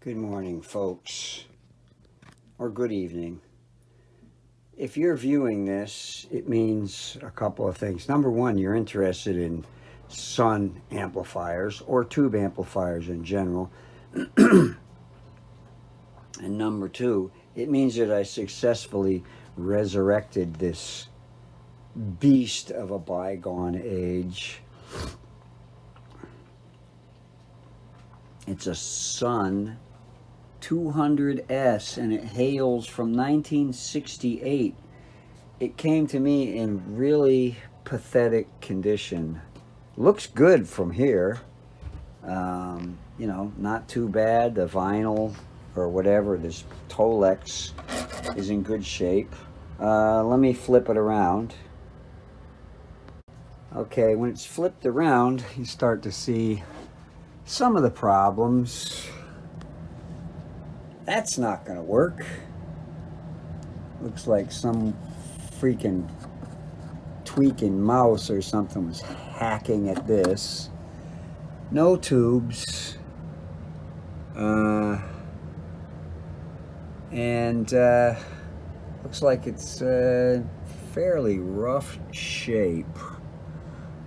Good morning, folks, or good evening. If you're viewing this, it means a couple of things. Number one, you're interested in Sunn amplifiers or tube amplifiers in general. And number two, it means that I successfully resurrected this beast of a bygone age. It's a Sunn 200S, and it hails from 1968. It came to me in really pathetic condition. Looks good from here. You know, not too bad. The vinyl or whatever, this Tolex, is in good shape. Let me flip it around. Okay, when it's flipped around, you start to see some of the problems. That's not going to work. Looks like some freaking tweaking mouse or something was hacking at this. No tubes. Looks like it's fairly rough shape.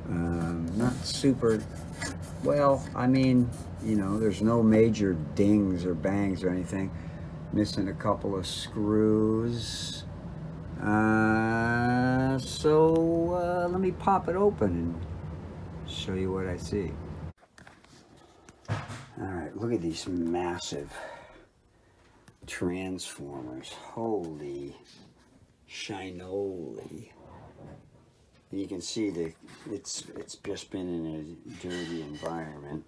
Not super well. I mean, you know, there's no major dings or bangs or anything. Missing a couple of screws. Let me pop it open and show you what I see. Alright, look at these massive transformers. Holy shinoly. You can see that it's just been in a dirty environment.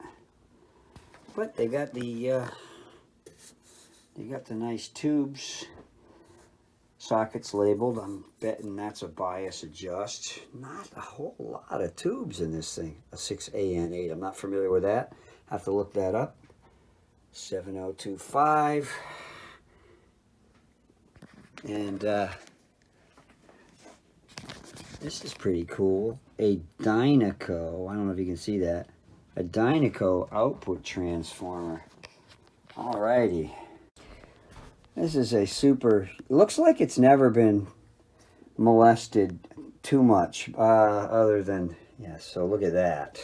But they got the nice tubes, sockets labeled. I'm betting that's a bias adjust. Not a whole lot of tubes in this thing. A 6AN8. I'm not familiar with that. Have to look that up. 7025. And this is pretty cool. A Dynaco. I don't know if you can see that. A Dynaco output transformer. Alrighty. This is a super, looks like it's never been molested too much, other than, yeah, so look at that.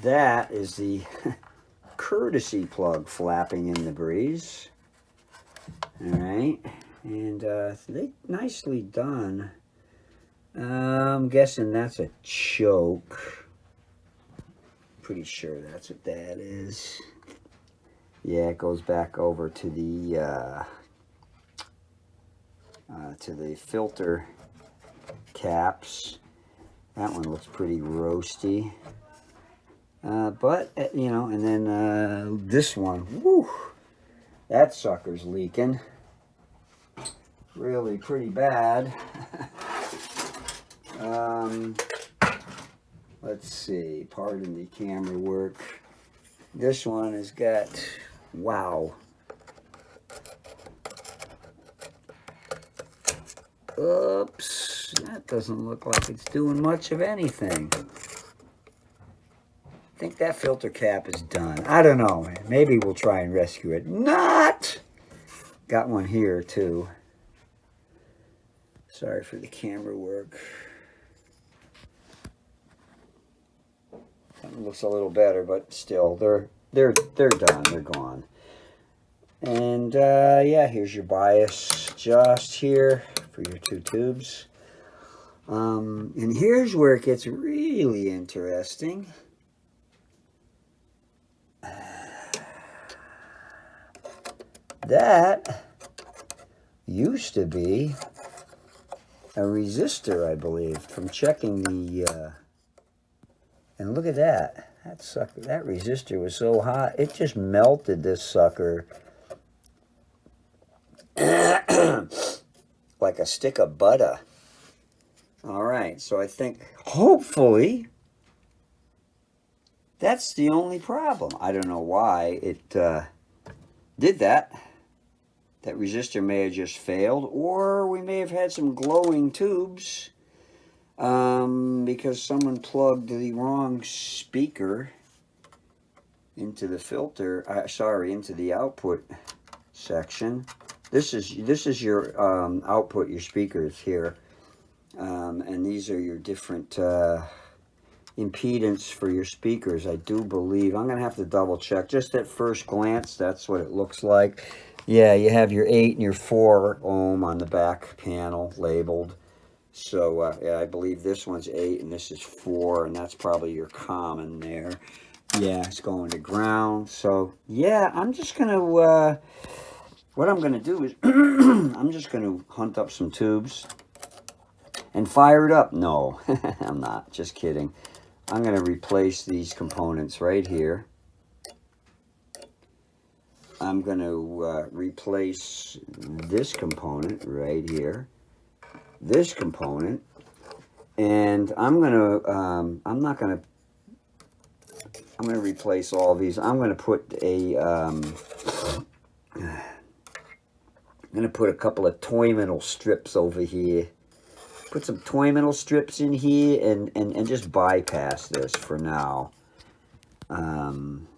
That is the courtesy plug flapping in the breeze. Alright, and they nicely done. I'm guessing that's a choke. Pretty sure that's what that is. Yeah, it goes back over to the filter caps. That one looks pretty roasty. But you know, and then this one, whew, that sucker's leaking. Really pretty bad. Let's see, pardon the camera work. This one has got, wow. Oops, that doesn't look like it's doing much of anything. I think that filter cap is done. I don't know, maybe we'll try and rescue it. Not! Got one here too. Sorry for the camera work. That one looks a little better, but still, they're done. They're gone. And yeah, here's your bias just here for your two tubes. And here's where it gets really interesting. That used to be a resistor, I believe, from checking the and look at that. That sucker, that resistor was so hot, it just melted this sucker like a stick of butter. Alright, so I think, hopefully, that's the only problem. I don't know why it did that. That resistor may have just failed, or we may have had some glowing tubes. Because someone plugged the wrong speaker into the filter, sorry, into the output section. This is your output, your speakers here, and these are your different impedance for your speakers, I do believe. I'm gonna have to double check. Just at first glance, that's what it looks like. Yeah, you have your 8 and your 4 ohm on the back panel labeled. So yeah, I believe this one's 8 and this is 4, and that's probably your common there. Yeah, it's going to ground. So yeah, I'm just gonna what I'm gonna do is I'm just gonna hunt up some tubes and fire it up. No, I'm not, just kidding. I'm gonna replace these components right here. I'm gonna replace this component right here, this component, and I'm gonna replace all these. I'm gonna put a I'm going to put a couple of toy metal strips over here. Put some toy metal strips in here and just bypass this for now. I'm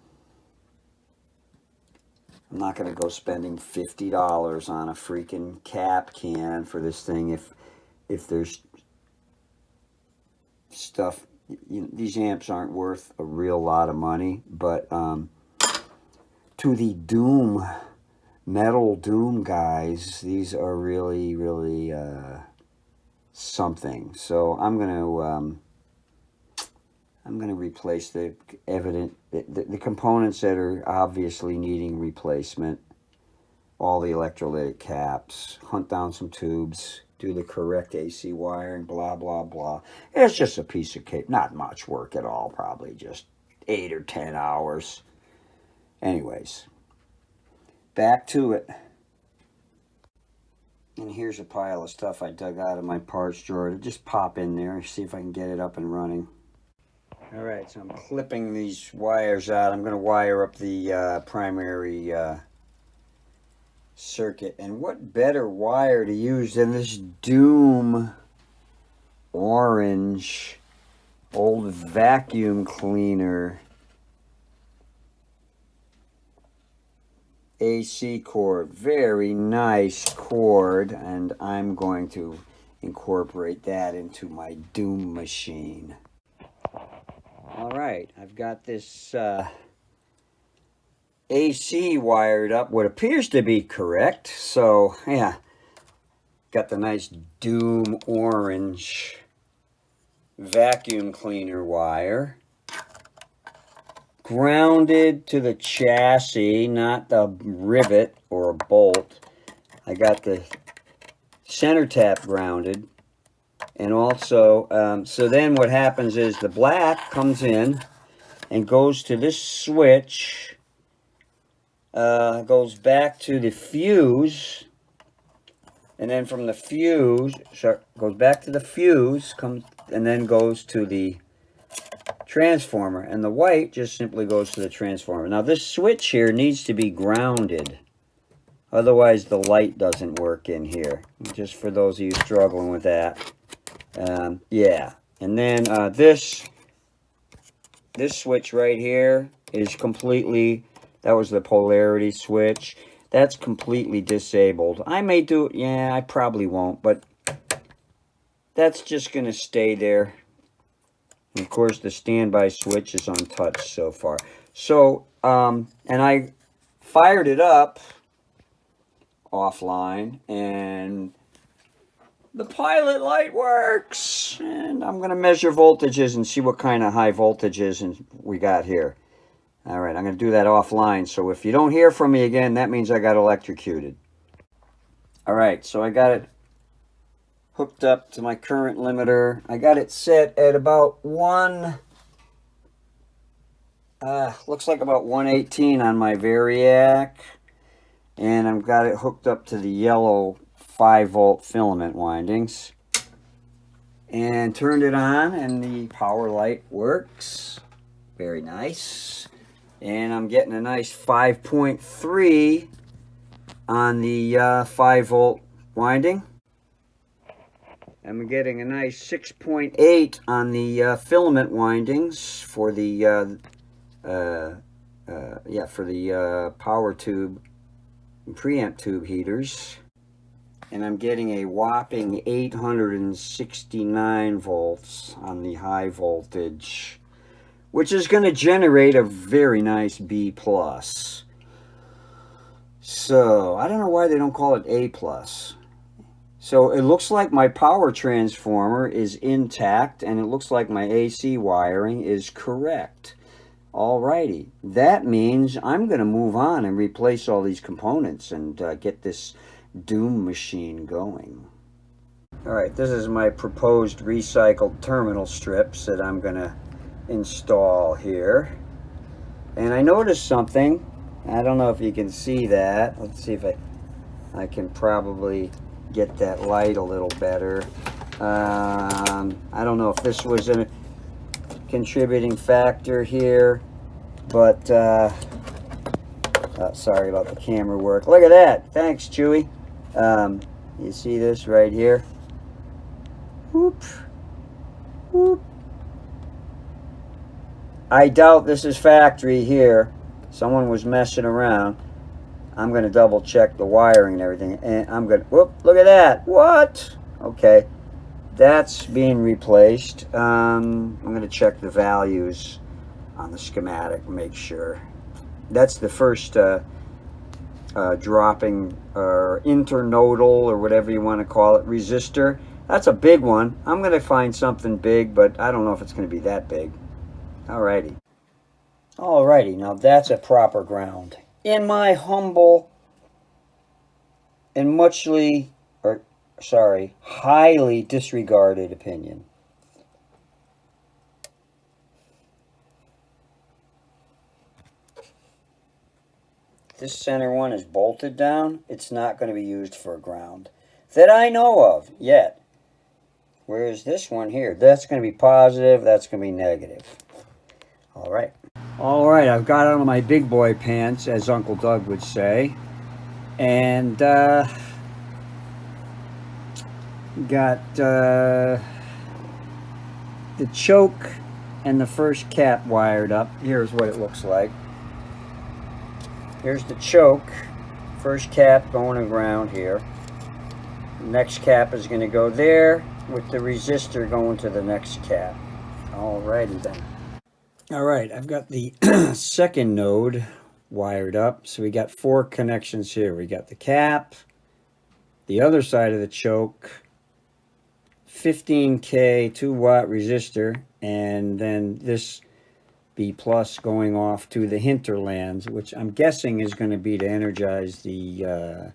not going to go spending $50 on a freaking cap can for this thing if there's stuff. You know, these amps aren't worth a real lot of money, but to the metal doom guys, these are really, really something. So I'm gonna replace the components that are obviously needing replacement. All the electrolytic caps, hunt down some tubes, do the correct AC wiring, blah blah blah. It's just a piece of cake, not much work at all, probably just 8 or 10 hours. Anyways, back to it. And here's a pile of stuff I dug out of my parts drawer to just pop in there, see if I can get it up and running. Alright, so I'm clipping these wires out. I'm going to wire up the primary circuit. And what better wire to use than this Doom orange old vacuum cleaner AC cord. Very nice cord, and I'm going to incorporate that into my Doom machine. Alright, I've got this AC wired up, what appears to be correct. So yeah, got the nice Doom orange vacuum cleaner wire grounded to the chassis, not the rivet or a bolt. I got the center tap grounded, and also so then what happens is the black comes in and goes to this switch, goes back to the fuse, and then from the fuse goes back to the fuse, comes and then goes to the transformer, and the white just simply goes to the transformer. Now this switch here needs to be grounded, otherwise the light doesn't work in here, just for those of you struggling with that. Yeah, and then this switch right here is completely, that was the polarity switch, that's completely disabled. I may do it, yeah, I probably won't, but that's just going to stay there. And of course, the standby switch is untouched so far. So, and I fired it up offline, and the pilot light works. And I'm going to measure voltages and see what kind of high voltages we got here. All right, I'm going to do that offline. So if you don't hear from me again, that means I got electrocuted. All right, so I got it hooked up to my current limiter. I got it set at about looks like about 118 on my Variac, and I've got it hooked up to the yellow 5-volt filament windings, and turned it on, and the power light works. Very nice. And I'm getting a nice 5.3 on the 5-volt winding. I'm getting a nice 6.8 on the filament windings for the yeah, for the power tube, preamp tube heaters. And I'm getting a whopping 869 volts on the high voltage, which is going to generate a very nice B+. So, I don't know why they don't call it A+. So, it looks like my power transformer is intact, and it looks like my AC wiring is correct. Alrighty, that means I'm going to move on and replace all these components and get this Doom machine going. Alright, this is my proposed recycled terminal strips that I'm going to install here. And I noticed something. I don't know if you can see that. Let's see if I can probably get that light a little better. I don't know if this was a contributing factor here, but sorry about the camera work. Look at that. Thanks, Chewy. You see this right here? Whoop. Whoop. I doubt this is factory here. Someone was messing around. I'm going to double check the wiring and everything. And I'm going to, whoop, look at that. What? Okay. That's being replaced. I'm going to check the values on the schematic, make sure. That's the first dropping or internodal or whatever you want to call it, resistor. That's a big one. I'm going to find something big, but I don't know if it's going to be that big. Alrighty. Alrighty, now that's a proper ground. In my humble and highly disregarded opinion. This center one is bolted down. It's not going to be used for a ground that I know of yet. Whereas this one here, that's going to be positive, that's going to be negative. Alright. Alright, I've got on my big boy pants, as Uncle Doug would say. And got the choke and the first cap wired up. Here's what it looks like. Here's the choke. First cap going around here. Next cap is going to go there with the resistor going to the next cap. Alrighty then. Alright, I've got the second node wired up. So we got 4 connections here. We got the cap, the other side of the choke, 15K 2-watt resistor, and then this B plus going off to the hinterlands, which I'm guessing is going to be to energize the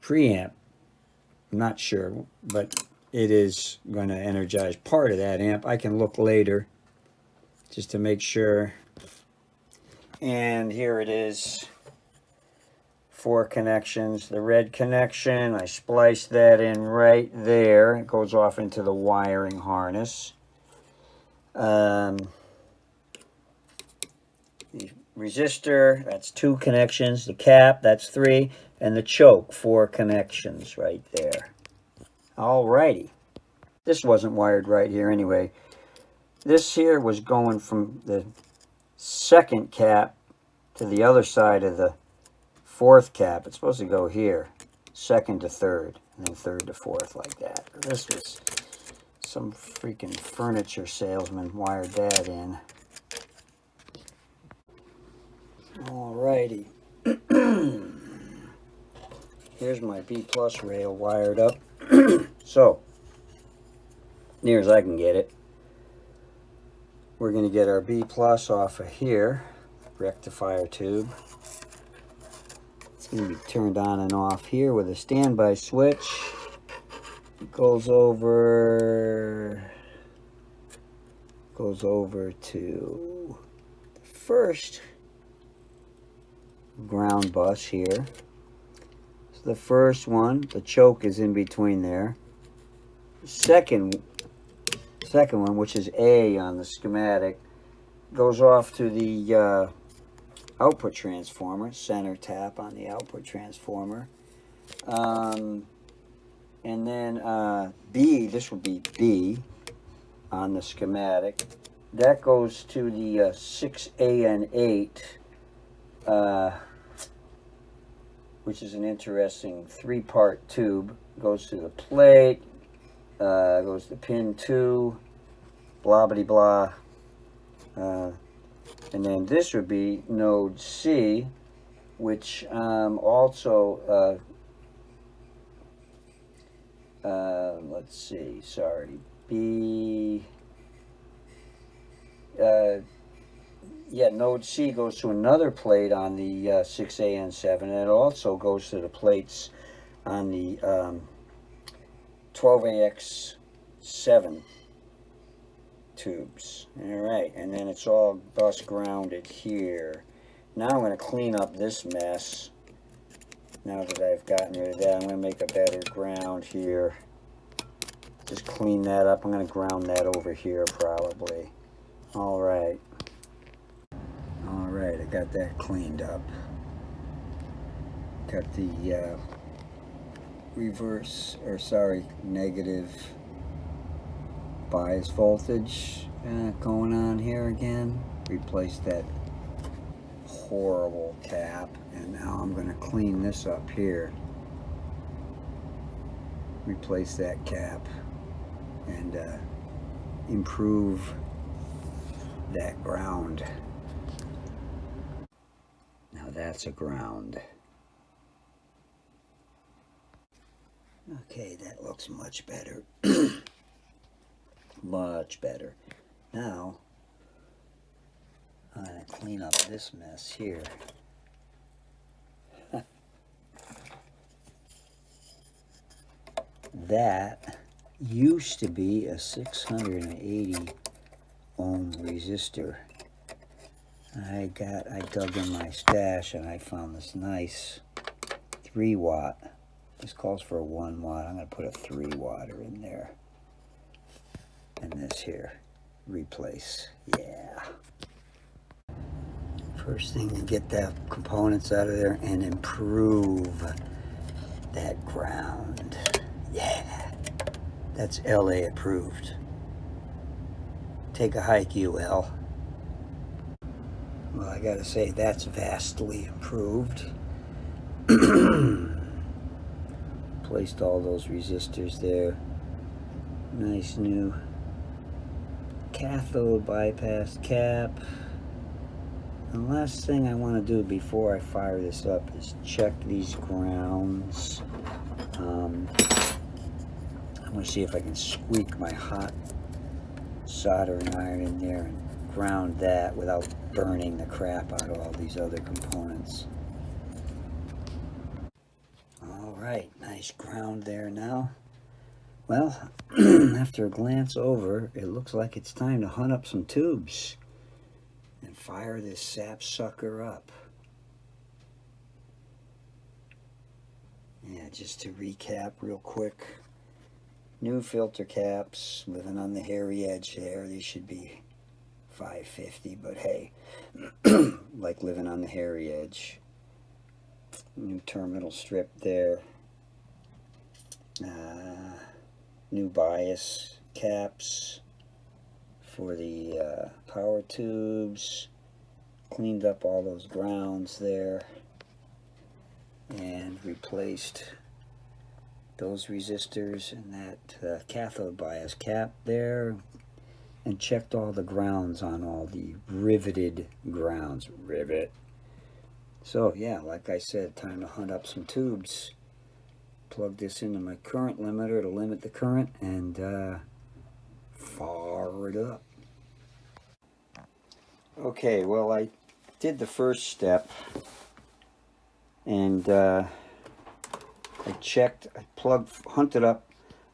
preamp. I'm not sure, but it is going to energize part of that amp. I can look later just to make sure. And here it is. 4 connections. The red connection, I spliced that in right there. It goes off into the wiring harness. The resistor, that's 2 connections. The cap, that's 3. And the choke, 4 connections right there. Alrighty. This wasn't wired right here anyway. This here was going from the second cap to the other side of the 4th cap. It's supposed to go here. 2nd to 3rd. And then 3rd to 4th like that. This was some freaking furniture salesman wired that in. Alrighty. Here's my B plus rail wired up. So, near as I can get it. We're going to get our B plus off of here. Rectifier tube. It's going to be turned on and off here with a standby switch. It goes over to the first ground bus here. So the first one, the choke is in between there. The second one, which is A on the schematic, goes off to the output transformer, center tap on the output transformer. And then B, this will be B on the schematic, that goes to the 6AN8, which is an interesting 3-part tube. Goes to the plate, goes to pin 2, blah blah blah. And then this would be node C, which also, let's see, sorry, yeah, node C goes to another plate on the 6AN7, and it also goes to the plates on the 12AX7 tubes. Alright, and then it's all thus grounded here. Now I'm going to clean up this mess. Now that I've gotten rid of that, I'm going to make a better ground here. Just clean that up. I'm going to ground that over here probably. Alright. Alright, I got that cleaned up. Got the negative bias voltage going on here again. Replace that horrible cap, and now I'm going to clean this up here. Replace that cap and improve that ground. Now that's a ground. Okay, that looks much better. Much better. Now I'm going to clean up this mess here. That used to be a 680 ohm resistor. I dug in my stash and I found this nice 3 watt. This calls for a 1 watt. I'm going to put a 3 watter in there. And this here, replace. Yeah. First thing to get the components out of there and improve that ground. Yeah. That's LA approved. Take a hike, UL. Well, I gotta say, that's vastly improved. Placed all those resistors there. Nice new cathode bypass cap. And the last thing I want to do before I fire this up is check these grounds. I'm going to see if I can squeak my hot soldering iron in there and ground that without burning the crap out of all these other components. Alright, nice ground there now. Well, after a glance over, it looks like it's time to hunt up some tubes and fire this sapsucker up. Yeah, just to recap real quick. New filter caps, living on the hairy edge there. These should be 550, but hey, like living on the hairy edge. New terminal strip there. New bias caps for the power tubes. Cleaned up all those grounds there and replaced those resistors and that cathode bias cap there, and checked all the grounds on all the riveted grounds. Rivet. So yeah, like I said, time to hunt up some tubes. Plug this into my current limiter to limit the current and fire it up. Okay, well, I did the first step and I hunted up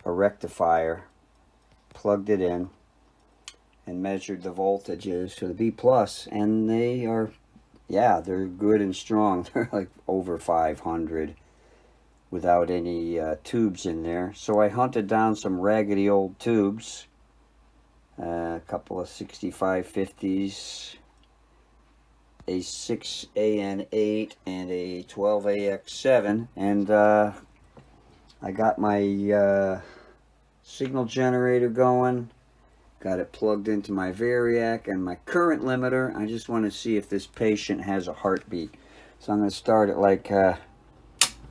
a rectifier, plugged it in, and measured the voltages for the B+, and they are, yeah, they're good and strong. They're like over 500 without any tubes in there. So I hunted down some raggedy old tubes, a couple of 6550s, a 6AN8 and a 12AX7, and I got my signal generator going, Got it plugged into my variac and my current limiter. I just want to see if this patient has a heartbeat. So I'm going to start at like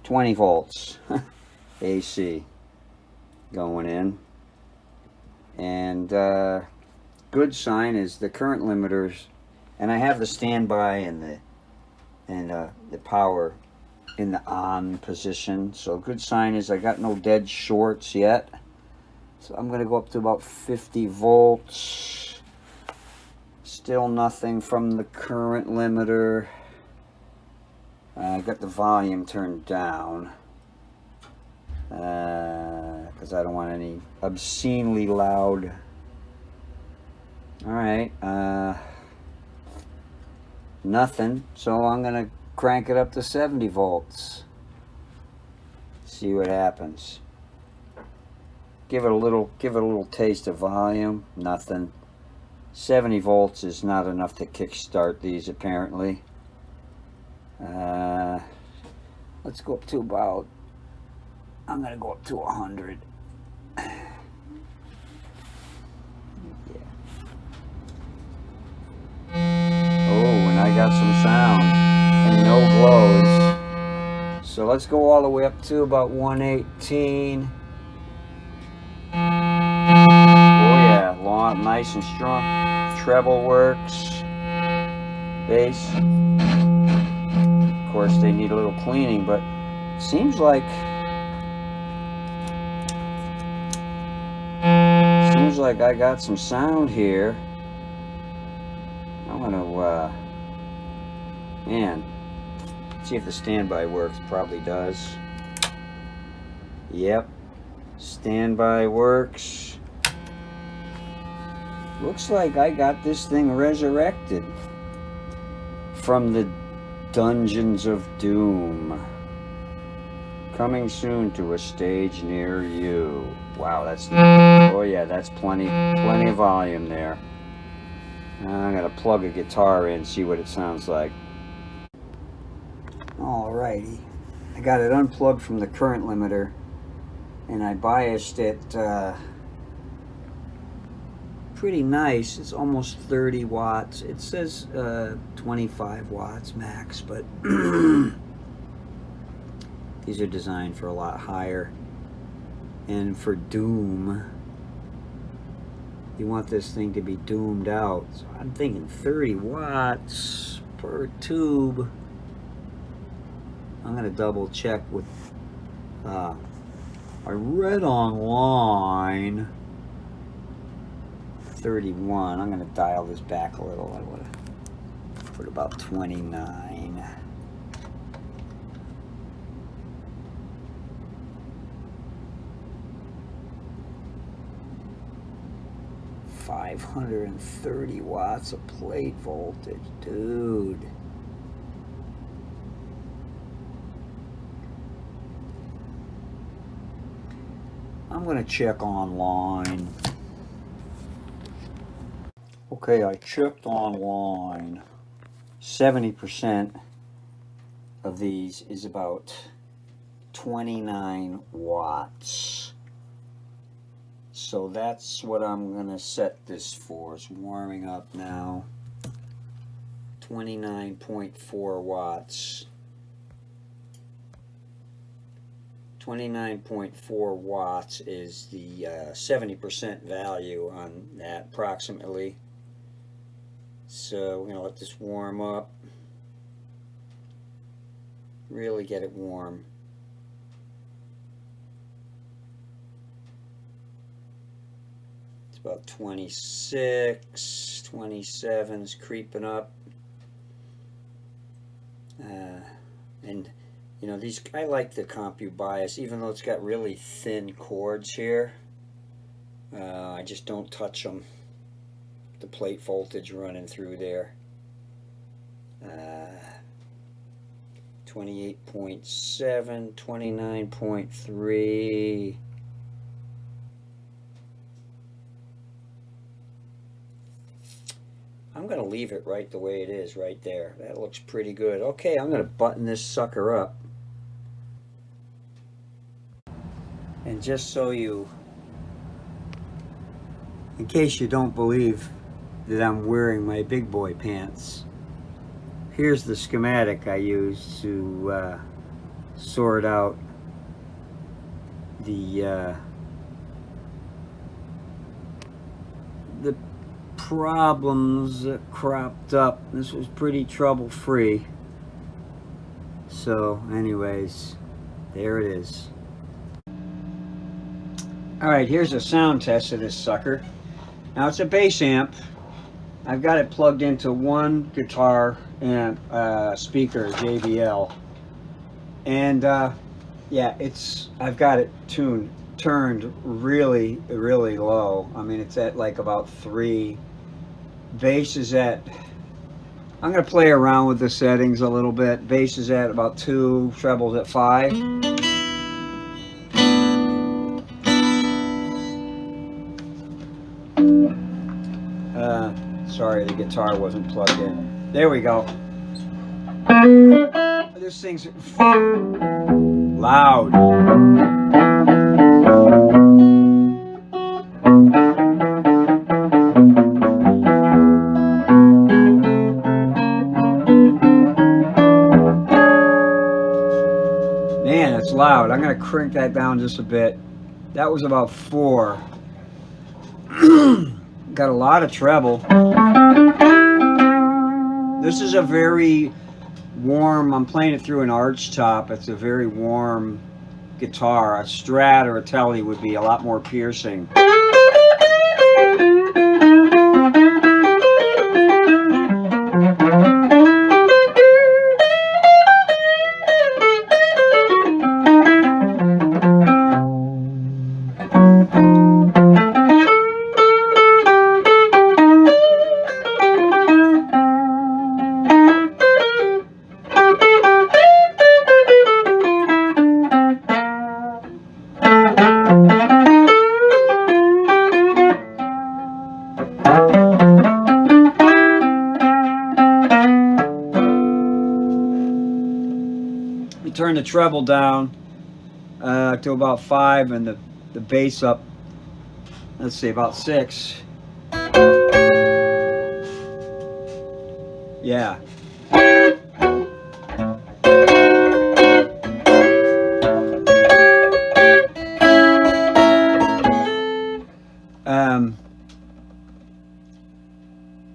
20 volts AC going in. And good sign is the current limiters, and I have the standby and the power in the on position. So good sign is I got no dead shorts yet. So I'm going to go up to about 50 volts. Still nothing from the current limiter. I got the volume turned down because I don't want any obscenely loud. Alright, nothing, so I'm going to crank it up to 70 volts. See what happens. Give it a little taste of volume. Nothing. 70 volts is not enough to kickstart these, apparently. Let's go up to about, I'm going to go up to 100. Yeah. Oh, and I got some sound and no glows. So let's go all the way up to about 118. Oh yeah, long, nice and strong. Treble works. Bass. Of course, they need a little cleaning, but it seems like I got some sound here. I'm gonna man, see if the standby works. Probably does. Yep, standby works. Looks like I got this thing resurrected from the dungeons of doom. Coming soon to a stage near you. Wow, that's, oh yeah, that's plenty of volume there. I'm gonna plug a guitar in, see what it sounds like. Alrighty, I got it unplugged from the current limiter, and I biased it pretty nice. It's almost 30 watts. It says 25 watts max, but these are designed for a lot higher. And for doom, you want this thing to be doomed out. So I'm thinking 30 watts per tube. I'm going to double check with, I read online 31. I'm going to dial this back a little. I would have put about 29. $530 watts of plate voltage, dude. I'm gonna check online. Okay, I checked online. 70% of these is about 29 watts. So that's what I'm gonna set this for. It's warming up now. 29.4 watts. 29.4 watts is the 70% value on that, approximately. So we're gonna let this warm up. Really get it warm. About 26, 27 is creeping up. And you know, these, I like the Compu bias, even though it's got really thin cords here. I just don't touch them. The plate voltage running through there. 28.7, 29.3. I'm going to leave it right the way it is, right there. That looks pretty good. Okay, I'm going to button this sucker up. And just so you in case you don't believe that I'm wearing my big boy pants, here's the schematic I use to sort out the problems that cropped up. This was pretty trouble-free. So anyways, there it is. Alright, here's a sound test of this sucker. Now it's a bass amp. I've got it plugged into one guitar amp speaker, JBL. And yeah, I've got it turned really, really low. I mean, it's at like about 3. Bass is at, I'm going to play around with the settings a little bit. Bass is at about 2, treble's at 5. Sorry, the guitar wasn't plugged in. There we go. This thing's loud. Man, it's loud. I'm going to crank that down just a bit. That was about 4. Got a lot of treble. This is a very warm, I'm playing it through an arch top. It's a very warm guitar. A Strat or a Tele would be a lot more piercing. Turn the treble down to about 5 and the bass up, let's see, about 6. Yeah.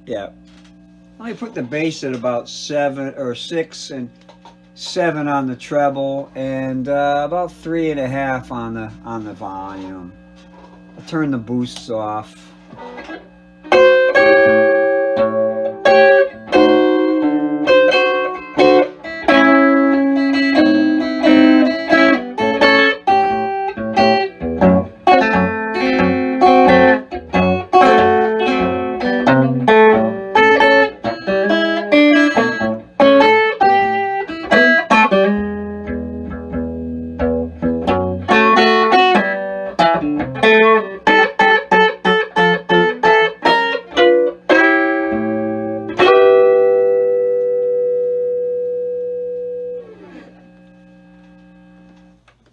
Yeah. Let me put the bass at about 7 or 6 and 7 on the treble, and about 3.5 on the volume. I'll turn the boosts off.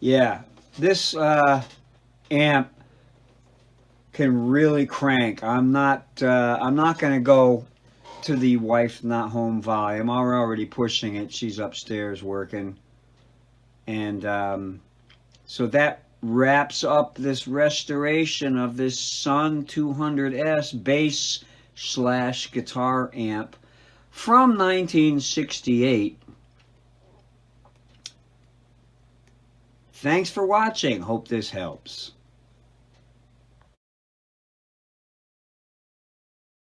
Yeah, this amp can really crank. I'm not going to go to the wife's not home volume. I'm already pushing it. She's upstairs working. And so that wraps up this restoration of this Sunn 200S bass/guitar amp from 1968. Thanks for watching. Hope this helps.